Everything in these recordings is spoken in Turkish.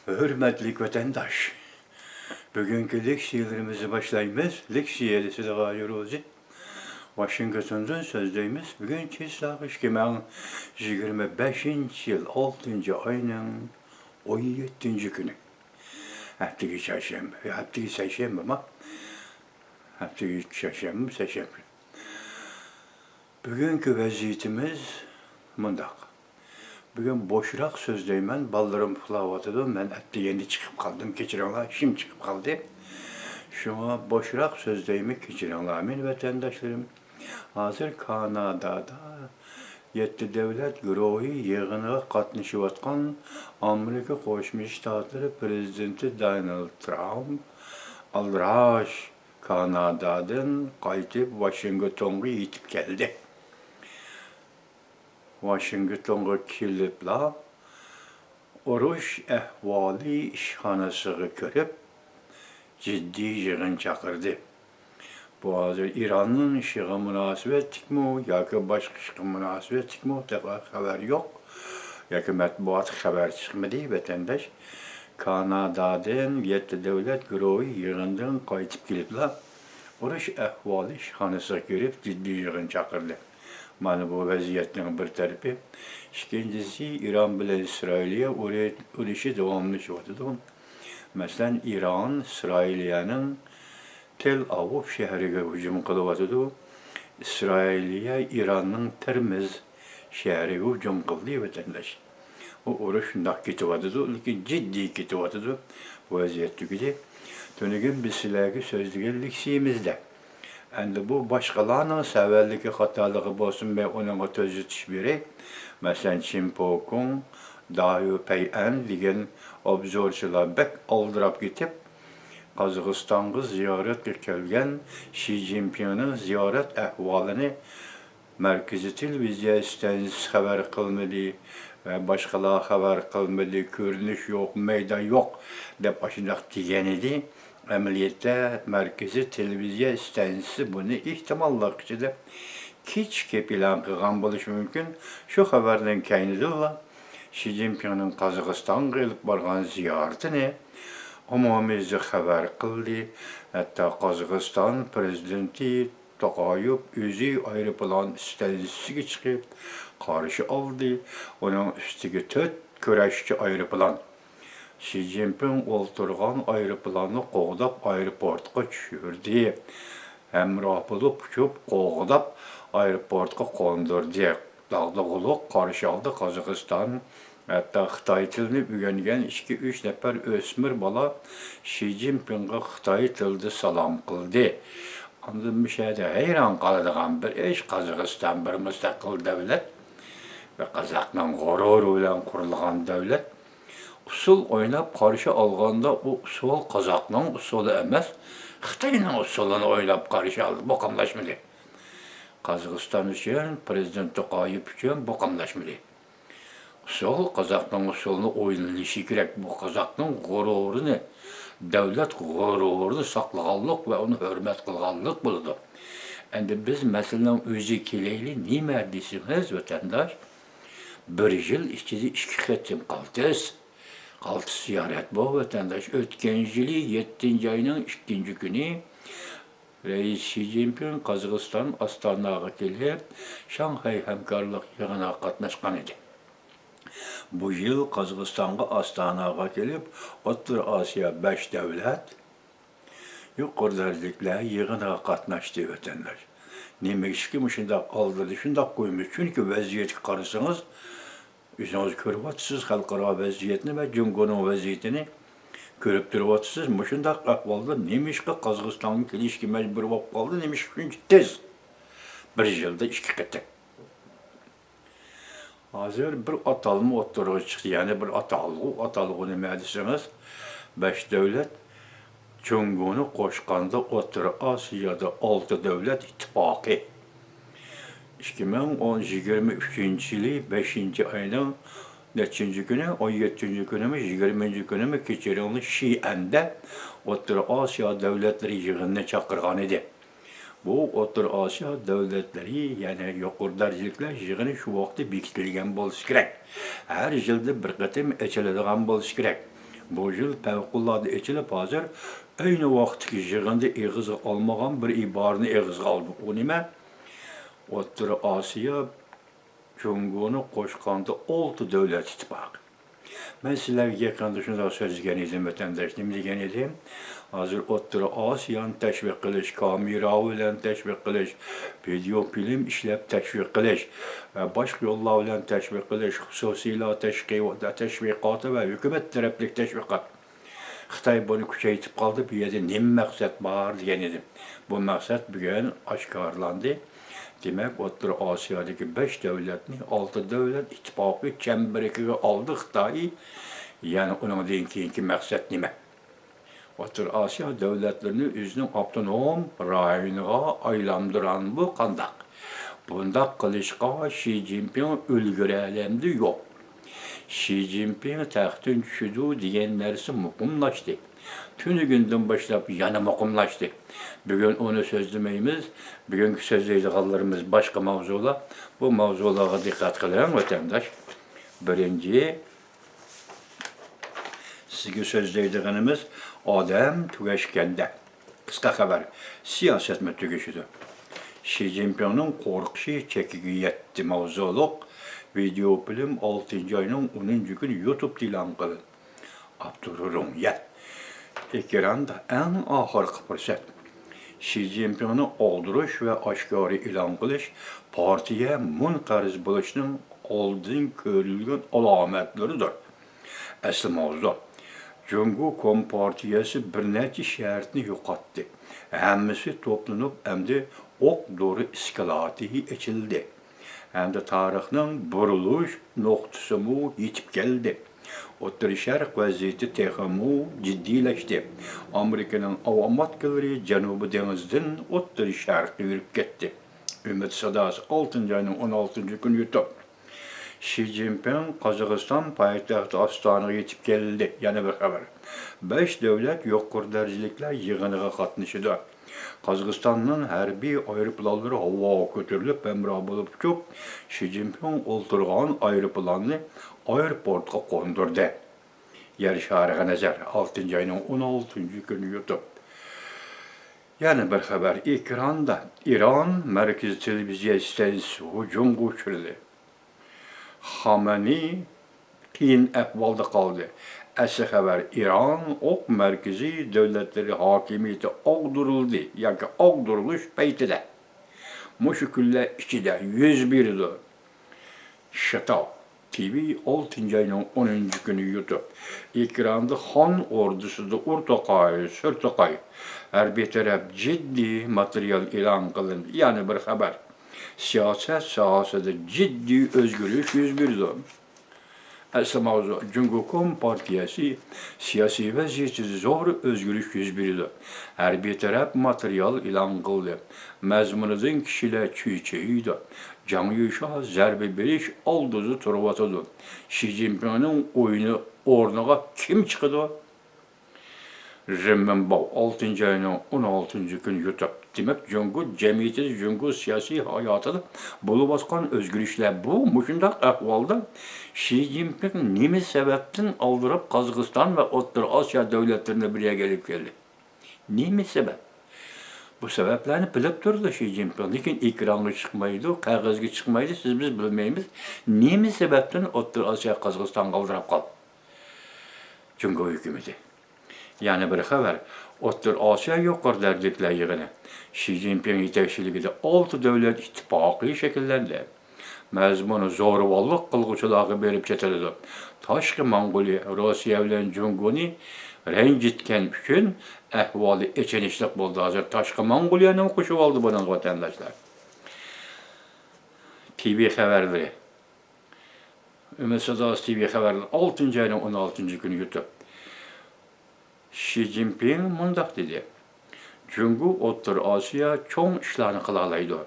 Hürmetli vatandaş, bugünkü leksiyelerimizi başlayımız. Leksiyeli size gayr olacak. Washington'dan sözdeyimiz. Bugün çizsaq 2025 yıl 6. ayının 17. günü. Haftaki çarşamba, haftaki seçembe ama haftaki çarşamba seçembe. Bugünkü vaziyetimiz mındak. Bugün boşrak sözdeymen, ballarım fılavatıdı. Ben hatta yeni çıkıp kaldım, keçirenler, şimdi çıkıp kaldı. Şuna boşrak sözdeyimi keçirenler, min vatandaşlarım. Hazır Kanada'da 7 devlet güruhu yığınıga qatnaşıp atkan Amerika Qo'shma Shtatlari prezidenti Donald Trump alraş Kanada'dan qaytib Washingtonga yetib keldi. Washingtonga kelibla urush ahvoli ishxonasiga kirib ciddi yığın chaqirdi. Bu hazır İran'ın işığı münasebetlik mi, ya ki başka işığı münasebetlik mi, tekrar haber yok. Ya ki matbuat haber çıkmadı, vatandaş. Kanada'dan 7 devlet güruhu yığından qaytib kelibler. Urush ahvoli ishxonasiga girib ciddi yığın chaqirdi. Mana bu vaziyetinin bir tarafı. İkincisi İran bilan İsrail'e uruşu davamlaşıyordu. Mesela İran, İsrail'in Tel Aviv şehriga hücum qılıvatıdı. İsrail'e İran'ın Termiz şehriga hücum qıldı vatandaş. O uruş şundaq ketivatıdı, lakin ciddi ketivatıdı bu vaziyetdeki. Tönügün biz sizlerge sözlügen leksiyemizde. Endi bu başqalarının səvəlliki xatalığı bolsun və onun tözütüş biri. Məsələn, Çinpokun, Dayu Pey'en degan obzorçular bək aldırab getib, Qazaqstan'a ziyaret kelgan Xi Jinping'in ziyaret ahvalini Merkezi Televiziya istansiyasi xabar qilmadi ve başqalar xabar qilmadi, görünüş yok, meydan yok deb aşındaq degan edi. Əməliyyətdə Merkezi Televiziya istansiyasi bunu ihtimallar içində kiçik plan qılğan buluş mümkün. Şu xəbərdən keynidirlər. Xi Jinping'in Qazaqstan'a gelib barğan ziyaretini umumizdə xəbər qıldı. Hətta Qazaqstan prezidenti Toqayev özü aeroplan istansiyasiga chiqib qarşı aldı. Onun üstüge 4 köreşçi aeroplan. Xi Jinping olturğan aeroplanı qoğdab aeroportqa düşürdü. Həmrah bulub uçub qoğdab aeroportqa qondurdu. Dağdağılıq qarşı aldı Qazaqstan. Hatta Xitay tilini öyrənən 2-3 nəfər ösmür bala Xi Jinping'e Xitay tilində salam qıldı. Ancaq müşahidə heyran qaladığan bir iş Qazaqstan bir müstəqil dövlət və Qazaqның qüruru ilə qurulğan dövlət. Usul oynab qarşı alğanda o usul Qazaqның usulu emas, Xitayның usulunu oynab qarşı aldı. Bu qamlaşmadı. Qazaqstan üçün, Prezident Toqayev üçün bu qamlaşmadı. Usul Qazaqның usulunu oynanışı kerak. Bu Qazaqның qürurunu, devlet qürurunu saqlağanlıq və onu hörmət qılğanlıq buldu. Endi biz məsələnin özü keleyli nima desiniz vatandaş? Bir yıl içinde 2 xetim qaldız. Qaldı ziyaret bu vatandaş. Ötken yılı 7. ayının 2. günü Reis Xi Jinping Qazaqstan Astana'ya gelip Şanghay Həmkarlıq yığına qatnaşqan idi. Bu yıl Qazaqstan'a Astana'ya gelip Orta Asiya 5 devlet yuqori dərəcəliklər yığına qatnaşdı vatandaş. Demek ki, şundaq aldırdı, şundaq qoymuş. Çünkü vəziyyəti qarısanız, özünüz görüb atsınız xalqara vəziyyətini və Cumhuriyetinin vəziyyətini görüb durub atsınız. Şundaq əhvalda demiş ki, Qazaqstanın kilişki məcbur olub qaldı, demiş ki, tez. Bir yılda 2 qatı. Hazır bir atalımı oturuğa çıxdı, yani bir atalığı ne desiniz? 5 devlet Cumhuriyetini qoşqanda Orta Asiyada 6 devlet ittifaqı. 2023 yılı 5. ayının neçinci günü, 17. günü, 20. günü keçirilmiş Şiəndə Orta Asiya devletleri yığınına çaqırğan idi. Bu Orta Asiya devletleri, yani yuqori dərəcəliklər yığını şu vaxtı bekitilgan bo'lishi kerak. Her yılda bir qatim echiladigan bo'lishi kerak. Bu yıl fevkalade içilip hazır aynı vaxtki yığında eğiz almagan bir ibarını eğiz aldı. O nime? O'rta Asiya Cumhuriyeti'ni qo'shganda 6 davlat ittifoqi. Men sizlarga yaqinda shunday so'zlagan edim, vatandosh, nima degan edim? Hozir O'rta Osiyoni tashviq qilish, kamera bilan tashviq qilish, video film ishlab tashviq qilish va boshqa yo'llar bilan tashviq qilish, xususiylar tashviqoti va hukumat tarafli tashviqot. Xitoy buni kuchaytirib qoldi. Bu yerda nima maqsad bor degan edim. Bu maqsad bugun oshkorlandi. Demek O'rta Osiyodagi 5 davlatni 6 davlat ittifoqi chembiriga oldi Xitoy. Yani undan keyingi maqsad nima? O'rta Osiyo davlatlarini o'zining avtonom rayoniga aylantiran bu qandaq? Bundaq qilishga Xi Jinping ulguralandi yo'q. Xi Jinping taxtdan tushdi degan narsa muqimlashdi. Tünügünden başlayıp yana muqimlashdi. Bugün onu sözlemaymiz. Bugünkü sözleyicilerimiz başka mavzular. Bu mavzulara dikkat kılan vatandaş. Birinci, sizge sözleyicilerimiz adam tügeşkende. Kısa haber. Siyaset mi tügeşidi? Xi Jinping'in korkusu çekici yetti mavzuluk. Video film 6. ayının 10. günü YouTube ilan kılın. Abdurrum yet. Ekranda en ahırkı fırsat. Xi Jinping'ni oldirish ve aşkarı ilan qilish partiya munqariz bo'lishning oldin ko'rilgan alomatlaridir. Asli mavzu. Jungo Kompartiyasi bir necha shartni yo'qotdi. Hammasi to'planib, endi o'q dori iskalatiga ichildi. Hamda tarixning burilish nuqtasiga yetib keldi. O'rta Sharq vaziyati texmu jiddiyleşti. Amerika'nın avamatkaları Janubi dengizden O'rta Sharqqa yurib ketdi. Ümit sadasi 6. ayının 16. günü YouTube. Xi Jinping Qozog'iston poytaxti Ostonaga yetib keldi. Yana bir xabar. 5 davlat yuqori darajaliklar yig'iniga qatnashdi. Qozog'istonning harbiy aeroplanlari havoga ko'tarilib, hamroh bo'lib uçup, Xi Jinping o'ltirgan aeroplanni aeroportga qo'ndirdi. Yer shariga nazar 6. ayının 16. günü YouTube. Yana bir xabar. Ekranda İran Merkezi Televiziya stansiyasi hujumga uchirdi. Xamenei qiyin ahvolda qoldi. Asli xabar. İran o'q markaziy davlatlari hokimiyati og'dirildi yoki og'dirilish paytida. Mushu kunlar ichida 101 Şato TV 6. ayının 10. günü YouTube. Ekranda Xon ordusida o'rtaqay, sirtaqay harbiy taraf ciddi material e'lon qilindi. Yani bir xabar. Siyaset sahasida ciddi özgürlük 101 Asli mavzu. Jungo Kompartiyasi siyosiy vaziyati zo'r özgürlük 101 harbiy taraf material e'lon qildi. Mazmunidan kishilar chuychaydi. Jamiyatga zarba berish oldida turibdi. Xi Jinpingning o'yini o'rniga kim chiqdi? Renminbi 6. ayının 16. günü YouTube. Demek Jungo cemiyeti, Jungo siyasi hayatında bulup baskan özgürlükler bu. Muşundaq ahvalda Xi Jinping nemi sebepten aldırıp Qozog'iston ve O'rta Osiyo devletlerine birga gelip geldi. Nemi sebep? Bu sebeplerini bilip durdu Xi Jinping. Lekin ekranga çıkmaydı, kağızga çıkmaydı, siz biz bilmeyimiz. Nemi sebepten O'rta Osiyo Qozog'iston kaldırıp kaldı? Jungo hükümeti. Yani bir xabar. O'rta Osiyo yuqori darajaliklar yig'ini Xi Jinping yetakchiligida 6 davlat ittifoqi shakllanadi. Mazmuni zo'ravonlik qilg'uvchilarga berib ketiladi. Tashqi Mongoliya, Rossiya bilan Jungoni ranjitgan uchun ahvoli ichinishlik bo'ldi. Hozir Tashqi Mongoliyani qo'shib oldi buni vatandoshlar. TV xabarlari. Ümit Sadasi TV xabarlari 6. ayının 16. günü YouTube. Xi Jinping mundaq dedi. Jungo O'rta Osiyo cho'ng ishlarni qila oladi.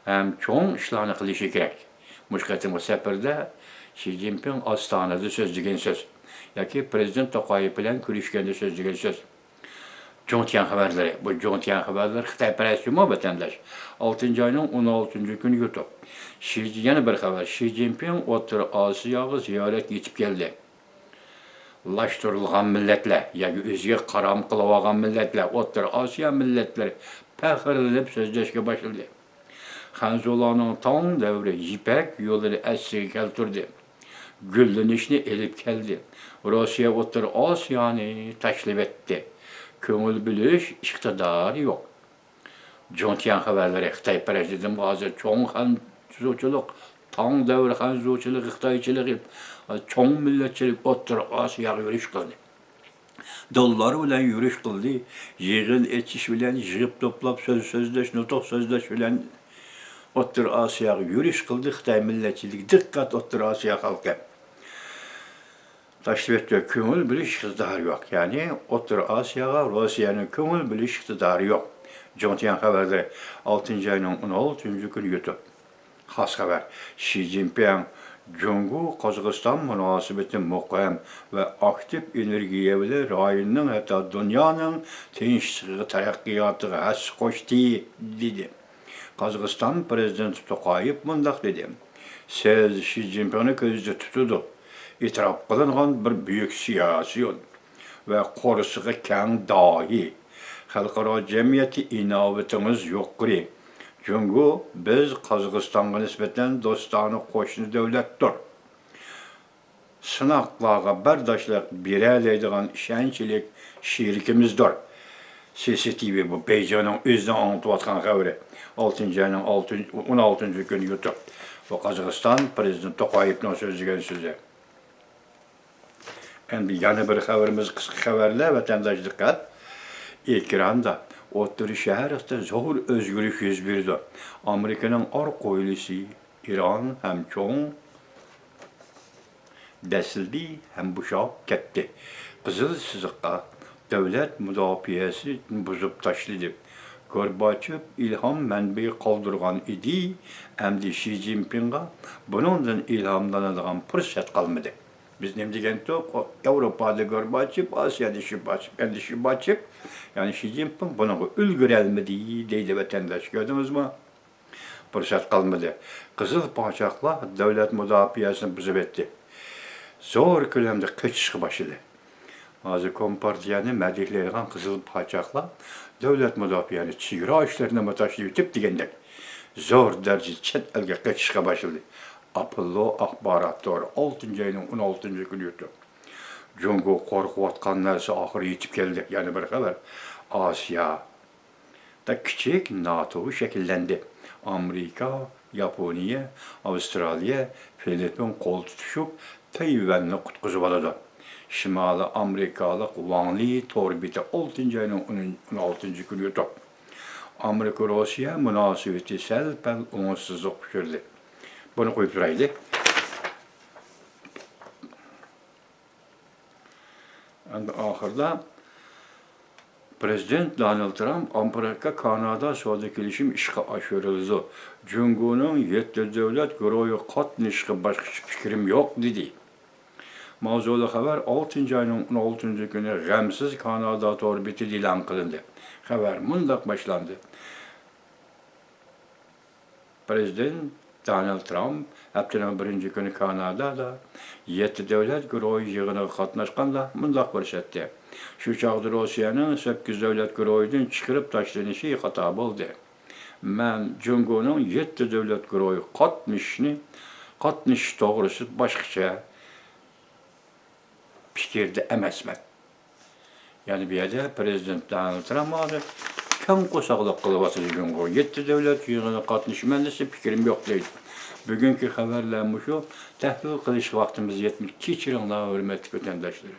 Ham cho'ng ishlarni qilishi kerak. Mushqatim safarda Xi Jinping Ostonada so'zlagan so'z yoki prezident To'qayev bilan ko'rishganda so'zlagan so'z. Jontian xabarlari. Bu Jontian xabarlar Xitoy pressimi vatandosh. 6. ayının 16. günü YouTube. Yana bir xabar. Xi Jinping O'rta Osiyoga ziyorat yetib keldi. laştırılgan milletler, yani özge karam kılıvagan milletler, Otur Asya milletleri pəxirlenip sözleşke başladı. Hanzolanın tam devri yipek yolları esiri keltirdi. Güllenişini elip geldi. Rusya Otur Asya'nı taşlip etti. Köngül biliş iktidarı yok. Jontiyan haberleri Xitay Prezident hazır çoğun hanzoçuluk, tam devri hanzoçuluk, Xitayçılık, çoğun milletçilik Otur Asya'ya yürüyüş kıldı. Dolları bilen yürüyüş kıldı. Yığın etiş bilen yığıp toplap sözleş, nutuk sözleş bilen Otur Asya'ya yürüyüş kıldı. Xitay milletçilik dikkat Otur Asya halkı. Taşvette köngül biliş iktidarı yok. Yani Otur Asya'ya Rusya'nın köngül biliş iktidarı yok. Jontiyan haberde 6. ayının 16. günü YouTube. Has haber. Xi Jinping Cumhur Kazakistan münasebeti muqim ve aktif enerjiye bile rayonun hatta dünyanın tinçliği terakkiyatı has koştu dedi. Kazakistan Prezidenti Tokayev mundaq dedi. Siz Xi Jinping'i közde tutudu. İtiraf kılınan bir büyük siyasi yol ve korusuğu keng dahi. Halkara cemiyeti inavetimiz yokri. Çünkü biz Kazakistan'a nispeten dostane koşunu devlettir. Sınaqlarga bardaşlık bireleydiğen işençilik şirkimizdir. CCTV bu Beycan'ın özden anlatıvatkan haberi. 6. ayının 16. günü YouTube. Bu Kazakistan Prezident Tokayev'nin sözügen sözü. Endi yana bir haberimiz kısa haberle vatandaş dikkat. İkranda Otur şehirde zor özgürlük yüz verdi. Amerika'nın arkoylisi İran hem çoğun desildi hem buşap gitti. Kızıl sızıqqa devlet müdafiəsi bozup taşladı. Gorbaçov ilham mənbəyi qaldırgan idi. Əmdi Xi Jinping'a bunundan ilhamlanadigan fürsət qalmadı. Biz ne degенdik? Avrupa'da Gorbaçov, Asya'da Şibaçov. Endi Şibaçov, yani Xi Jinping bunu ülgürelmedi deydi vatandaş. Gördünüz mü? Fırsat kalmadı. Kızıl Paçaklar devlet müdafiasını bozup etti. Zor kölemde kaçışkı başladı. Hazır Kompartiyanı medihleyen Kızıl Paçaklar devlet müdafiasını çığıra işlerine mutaşlı tip degendek. Zor derece çet elge kaçışkı başladı. Apollo ahbarat doğru 6. ayının 16. günü yuttu. Cungu korkuvatkan neresi ahırı yitip geldi. Yani bir haber. Asya da küçük NATO'yu şekillendi. Amerika, Japonya, Avustralya, Filipin kol tutuşup Tayvan'ı kutkuzu baladı. Şimali Amerikalı Wang Li torbiti 6. ayının 16. günü yuttu. Amerika-Rusya münasebeti selpel umutsuzluk pişirdi. Bunu koyup duraydı. Ahırda Prezident Donald Trump Amerika-Kanada savdo kelishim ishga oshirildi. Jungo'nun 7 davlat guruhi qatnashishi boshqa fikrim yo'q dedi. Mavzuli xabar 6. ayının 16. günü g'amsiz Kanada torbiti e'lon qilindi. Xabar mundaq boshlandi. Prezident Donald Trump haftanın 1. günü Kanada'da 7 devlet guruhi yığınına qatnaşqanda mundaq ko'rsatdi. Şu çağda Rusya'nın 8 devlet guruhidan chiqarib tashlanishi xato bo'ldi. Men Jungo'nun 7 devlet guruhi qatnashish to'g'risi boshqacha fikrda emasman. Yani bir yerde Prezident Donald Trump adı keng qo'saqliq qilyapti Jungo. 7 devlet yığınına qatnashiman desa fikrim yo'q deydi. Bugünkü haberler şu, təhlil qilish vaqtimiz yetmir. Kechiringlar, hörmətli vətəndaşlar.